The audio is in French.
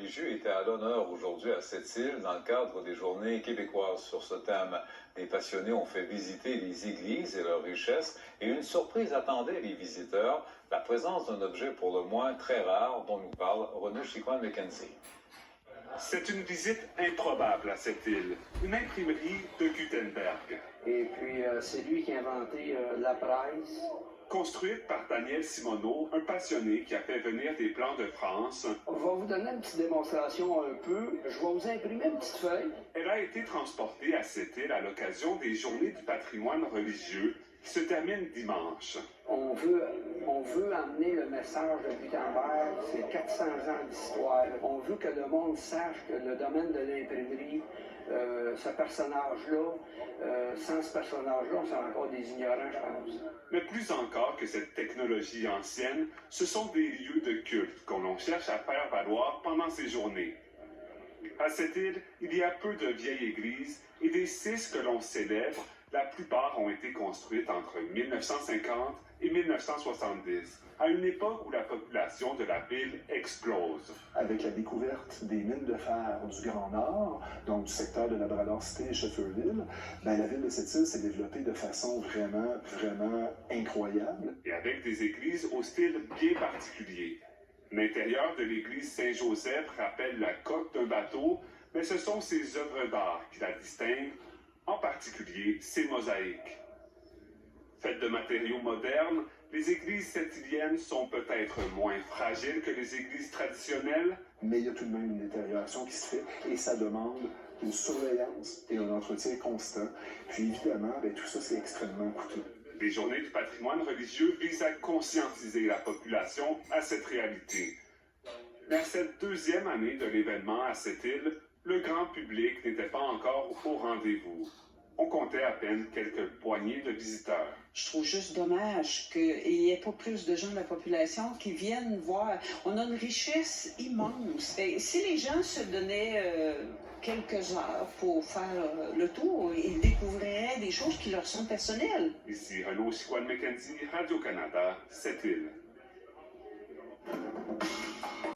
religieux était à l'honneur aujourd'hui à Sept-Îles dans le cadre des Journées québécoises sur ce thème. Les passionnés ont fait visiter les églises et leurs richesses et une surprise attendait les visiteurs, la présence d'un objet pour le moins très rare dont nous parle Renaud Chicoine-McKenzie. C'est une visite improbable à cette île, une imprimerie de Gutenberg. Et puis, c'est lui qui a inventé la presse. Construite par Daniel Simoneau, un passionné qui a fait venir des plans de France. Je vais vous donner une petite démonstration un peu. Je vais vous imprimer une petite feuille. Elle a été transportée à cette île à l'occasion des Journées du patrimoine religieux qui se terminent dimanche. On veut amener le message de Gutenberg, c'est 400 ans d'histoire. On veut que le monde sache que le domaine de l'imprimerie, ce personnage-là, sans ce personnage-là, on serait encore des ignorants, je pense. Mais plus encore que cette technologie ancienne, ce sont des lieux de culte qu'on cherche à faire valoir pendant ces journées. À cette île, il y a peu de vieilles églises et des 6 que l'on célèbre, la plupart ont été construites entre 1950 et 1970, à une époque où la population de la ville explose. Avec la découverte des mines de fer du Grand Nord, donc du secteur de Labrador-Cité et Shefferville, la ville de Sept-Îles s'est développée de façon vraiment incroyable. Et avec des églises au style bien particulier. L'intérieur de l'église Saint-Joseph rappelle la coque d'un bateau, mais ce sont ses œuvres d'art qui la distinguent, en particulier ses mosaïques. Faites de matériaux modernes, les églises sept-îliennes sont peut-être moins fragiles que les églises traditionnelles. Mais il y a tout de même une détérioration qui se fait et ça demande une surveillance et un entretien constant. Puis évidemment, tout ça, c'est extrêmement coûteux. Les Journées du patrimoine religieux visent à conscientiser la population à cette réalité. Dans cette deuxième année de l'événement à cette île, le grand public n'était pas encore au rendez-vous. On comptait à peine quelques poignées de visiteurs. Je trouve juste dommage qu'il n'y ait pas plus de gens de la population qui viennent voir. On a une richesse immense. Et si les gens se donnaient quelques heures pour faire le tour, ils découvriraient des choses qui leur sont personnelles. Ici Renaud Chicoine-McKenzie, Radio-Canada, Sept-Îles.